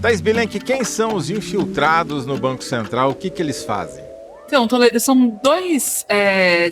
Thaís Bilenque, quem são os infiltrados no Banco Central? O que eles fazem? Então, Toledo, são dois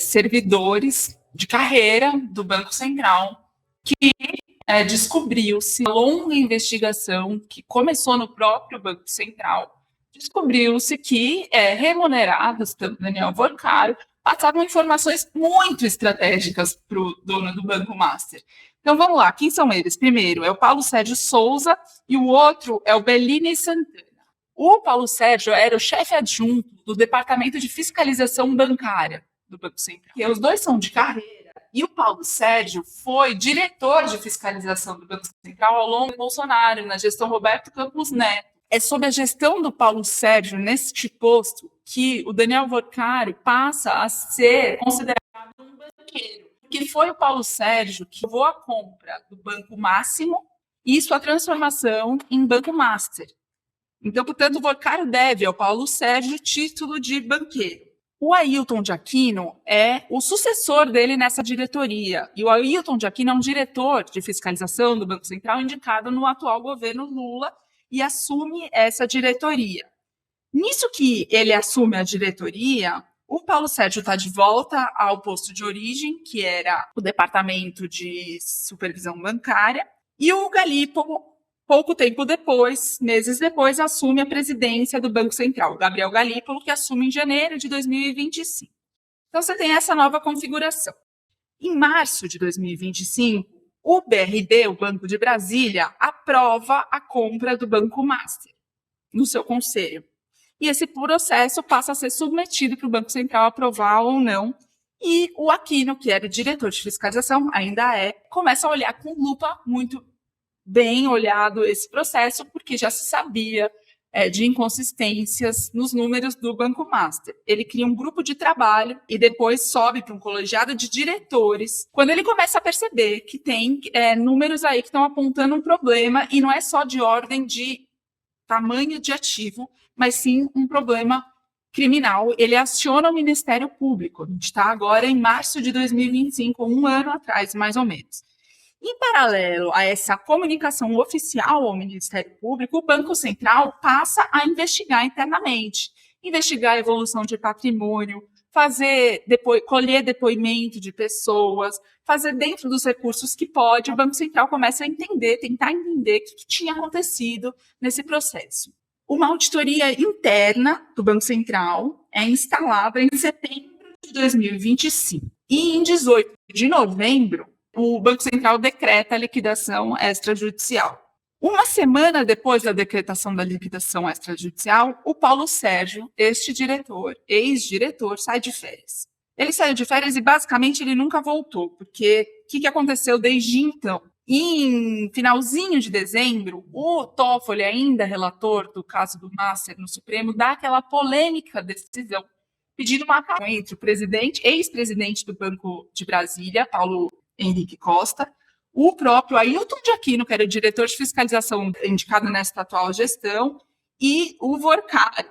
servidores de carreira do Banco Central que descobriu-se, uma longa investigação que começou no próprio Banco Central, descobriu-se que remunerados pelo Daniel Worcaro passavam informações muito estratégicas para o dono do Banco Master. Então, vamos lá, quem são eles? Primeiro é o Paulo Sérgio Souza e o outro é o Bellini Santana. O Paulo Sérgio era o chefe adjunto do Departamento de Fiscalização Bancária do Banco Central. E os dois são de carreira. E o Paulo Sérgio foi diretor de fiscalização do Banco Central ao longo do Bolsonaro, na gestão Roberto Campos Neto. É sob a gestão do Paulo Sérgio, neste posto, que o Daniel Worcaro passa a ser considerado um banqueiro. Que foi o Paulo Sérgio que levou a compra do Banco Máximo e sua transformação em Banco Master. Então, portanto, o Worcaro deve ao Paulo Sérgio o título de banqueiro. O Ailton de Aquino é o sucessor dele nessa diretoria. E o Ailton de Aquino é um diretor de fiscalização do Banco Central indicado no atual governo Lula e assume essa diretoria. Nisso que ele assume a diretoria, o Paulo Sérgio está de volta ao posto de origem, que era o Departamento de Supervisão Bancária, e o Galípolo, pouco tempo depois, meses depois, assume a presidência do Banco Central, Gabriel Galípolo, que assume em janeiro de 2025. Então, você tem essa nova configuração. Em março de 2025, o BRB, o Banco de Brasília, aprova a compra do Banco Master no seu conselho. E esse processo passa a ser submetido para o Banco Central aprovar ou não. E o Aquino, que era o diretor de fiscalização, ainda começa a olhar com lupa muito bem olhado esse processo, porque já se sabia de inconsistências nos números do Banco Master. Ele cria um grupo de trabalho e depois sobe para um colegiado de diretores, quando ele começa a perceber que tem números aí que estão apontando um problema, e não é só de ordem de tamanho de ativo, mas sim um problema criminal. Ele aciona o Ministério Público. A gente está agora em março de 2025, um ano atrás, mais ou menos. Em paralelo a essa comunicação oficial ao Ministério Público, o Banco Central passa a investigar internamente, investigar a evolução de patrimônio, colher depoimento de pessoas, fazer dentro dos recursos que pode. O Banco Central começa a tentar entender o que tinha acontecido nesse processo. Uma auditoria interna do Banco Central é instalada em setembro de 2025. E em 18 de novembro, o Banco Central decreta a liquidação extrajudicial. Uma semana depois da decretação da liquidação extrajudicial, o Paulo Sérgio, ex-diretor, sai de férias. Ele saiu de férias e, basicamente, ele nunca voltou, porque o que aconteceu desde então? Em finalzinho de dezembro, o Toffoli, ainda relator do caso do Master no Supremo, dá aquela polêmica decisão, pedindo uma calma entre o ex-presidente do Banco de Brasília, Paulo Henrique Costa, o próprio Ailton de Aquino, que era o diretor de fiscalização indicado nesta atual gestão, e o Worcaro.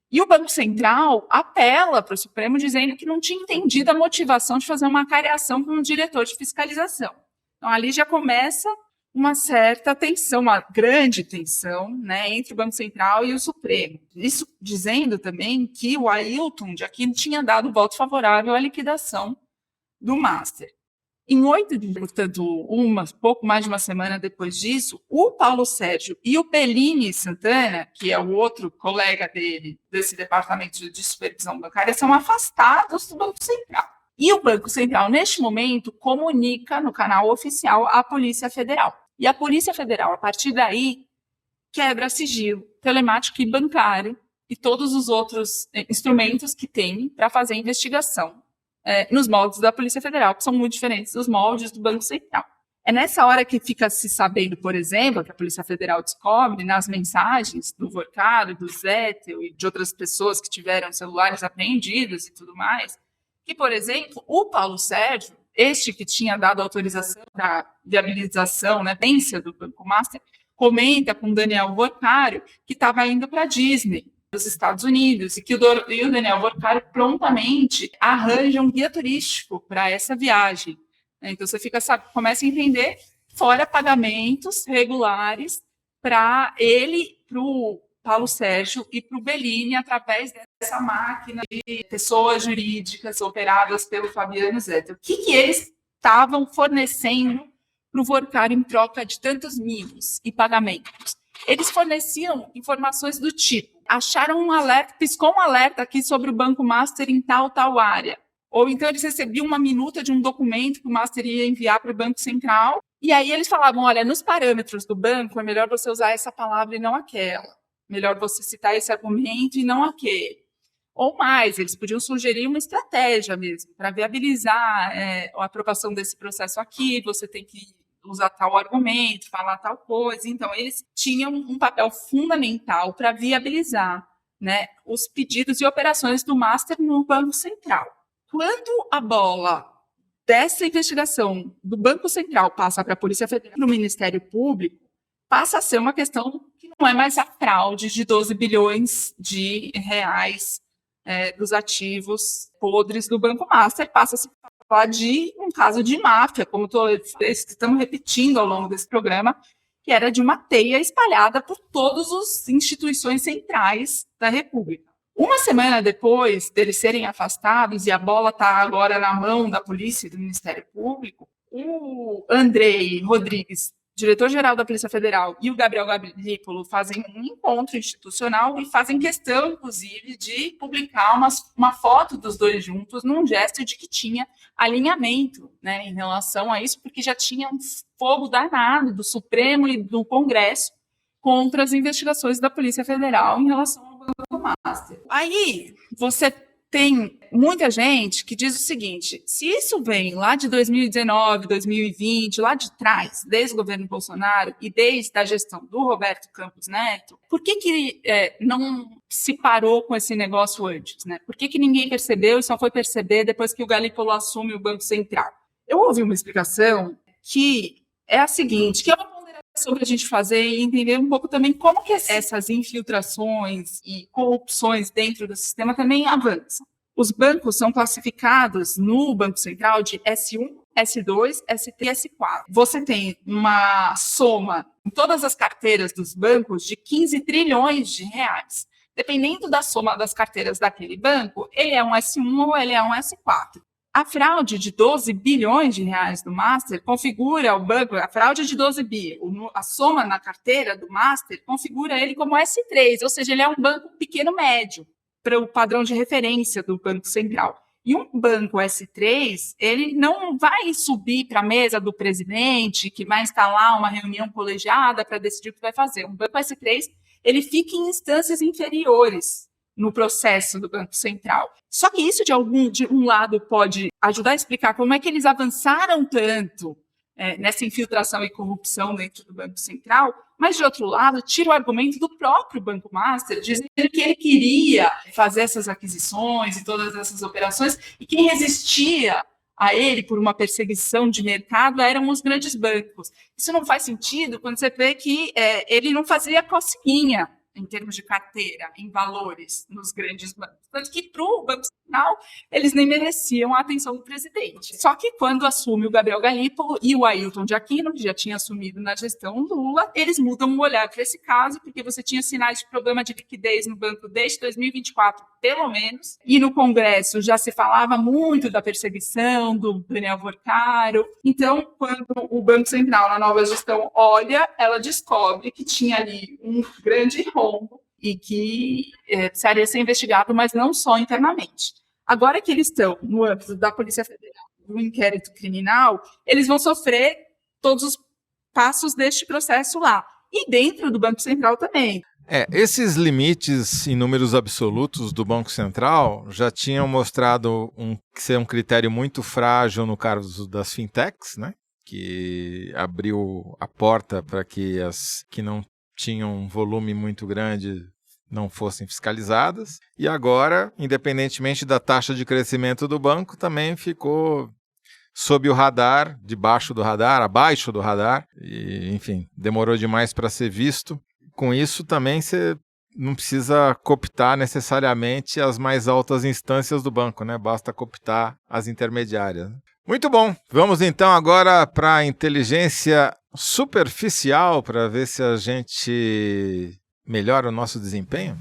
E o Banco Central apela para o Supremo dizendo que não tinha entendido a motivação de fazer uma cariação com o diretor de fiscalização. Então, ali já começa uma certa tensão, uma grande tensão, né, entre o Banco Central e o Supremo. Isso dizendo também que o Ailton de Aquino tinha dado voto favorável à liquidação do Master. Em 8 de julho, portanto, pouco mais de uma semana depois disso, o Paulo Sérgio e o Bellini Santana, que é o outro colega dele, desse departamento de supervisão bancária, são afastados do Banco Central. E o Banco Central, neste momento, comunica no canal oficial à Polícia Federal. E a Polícia Federal, a partir daí, quebra sigilo telemático e bancário e todos os outros instrumentos que tem para fazer investigação nos moldes da Polícia Federal, que são muito diferentes dos moldes do Banco Central. É nessa hora que fica se sabendo, por exemplo, que a Polícia Federal descobre nas mensagens do Worcaro, do Zettel e de outras pessoas que tiveram celulares apreendidos e tudo mais, que, por exemplo, o Paulo Sérgio, este que tinha dado autorização para viabilização, pensa do Banco Master, comenta com o Daniel Worcaro que estava indo para a Disney, dos Estados Unidos, e que o Daniel Worcaro prontamente arranja um guia turístico para essa viagem. Então, você começa a entender, fora pagamentos regulares para ele para o Paulo Sérgio e para o Bellini através dessa máquina de pessoas jurídicas operadas pelo Fabiano Zettel. O que eles estavam fornecendo para o Vorkar em troca de tantos mimos e pagamentos? Eles forneciam informações do tipo: acharam um alerta, piscou um alerta aqui sobre o Banco Master em tal área. Ou então eles recebiam uma minuta de um documento que o Master ia enviar para o Banco Central, e aí eles falavam: olha, nos parâmetros do banco é melhor você usar essa palavra e não aquela. Melhor você citar esse argumento e não aquele. Ou mais, eles podiam sugerir uma estratégia mesmo, para viabilizar a aprovação desse processo aqui, você tem que usar tal argumento, falar tal coisa. Então, eles tinham um papel fundamental para viabilizar, né, os pedidos e operações do Master no Banco Central. Quando a bola dessa investigação do Banco Central passa para a Polícia Federal, para o Ministério Público, passa a ser uma questão que não é mais a fraude de 12 bilhões de reais dos ativos podres do Banco Master, passa a se falar de um caso de máfia, como estamos repetindo ao longo desse programa, que era de uma teia espalhada por todas as instituições centrais da República. Uma semana depois deles serem afastados, e a bola está agora na mão da polícia e do Ministério Público, o Andrei Rodrigues, diretor-geral da Polícia Federal, e o Gabriel Galípolo fazem um encontro institucional e fazem questão, inclusive, de publicar uma foto dos dois juntos num gesto de que tinha alinhamento, né, em relação a isso, porque já tinha um fogo danado do Supremo e do Congresso contra as investigações da Polícia Federal em relação ao Banco Master. Aí você tem muita gente que diz o seguinte: se isso vem lá de 2019, 2020, lá de trás, desde o governo Bolsonaro e desde a gestão do Roberto Campos Neto, por que não se parou com esse negócio antes, né? Por que ninguém percebeu e só foi perceber depois que o Galípolo assume o Banco Central? Eu ouvi uma explicação que é a seguinte, que é uma sobre a gente fazer e entender um pouco também como que essas infiltrações e corrupções dentro do sistema também avançam. Os bancos são classificados no Banco Central de S1, S2, S3 e S4. Você tem uma soma em todas as carteiras dos bancos de 15 trilhões de reais. Dependendo da soma das carteiras daquele banco, ele é um S1 ou ele é um S4. A fraude de 12 bilhões de reais do Master configura o banco, a fraude de 12 bi, a soma na carteira do Master configura ele como S3, ou seja, ele é um banco pequeno-médio para o padrão de referência do Banco Central. E um banco S3, ele não vai subir para a mesa do presidente, que vai instalar uma reunião colegiada para decidir o que vai fazer. Um banco S3, ele fica em instâncias inferiores no processo do Banco Central. Só que isso, de um lado, pode ajudar a explicar como é que eles avançaram tanto nessa infiltração e corrupção dentro do Banco Central, mas, de outro lado, tira o argumento do próprio Banco Master, dizendo que ele queria fazer essas aquisições e todas essas operações, e quem resistia a ele por uma perseguição de mercado eram os grandes bancos. Isso não faz sentido quando você vê que ele não fazia coceguinha em termos de carteira, em valores, nos grandes bancos. Tanto que, para o Banco Central, eles nem mereciam a atenção do presidente. Só que, quando assume o Gabriel Galípolo e o Ailton de Aquino, que já tinha assumido na gestão Lula, eles mudam o olhar para esse caso, porque você tinha sinais de problema de liquidez no banco desde 2024, pelo menos, e no Congresso já se falava muito da perseguição do Daniel Vorcaro. Então, quando o Banco Central, na nova gestão, olha, ela descobre que tinha ali um grande rombo e que precisaria ser investigado, mas não só internamente. Agora que eles estão no âmbito da Polícia Federal, do inquérito criminal, eles vão sofrer todos os passos deste processo lá. E dentro do Banco Central também. Esses limites em números absolutos do Banco Central já tinham mostrado ser um critério muito frágil no caso das fintechs, né? Que abriu a porta para que as que não tinham um volume muito grande não fossem fiscalizadas. E agora, independentemente da taxa de crescimento do banco, também ficou sob o radar, debaixo do radar, abaixo do radar. E, enfim, demorou demais para ser visto. Com isso, também você não precisa cooptar necessariamente as mais altas instâncias do banco, né? Basta cooptar as intermediárias. Muito bom. Vamos então agora para a inteligência superficial para ver se a gente melhora o nosso desempenho?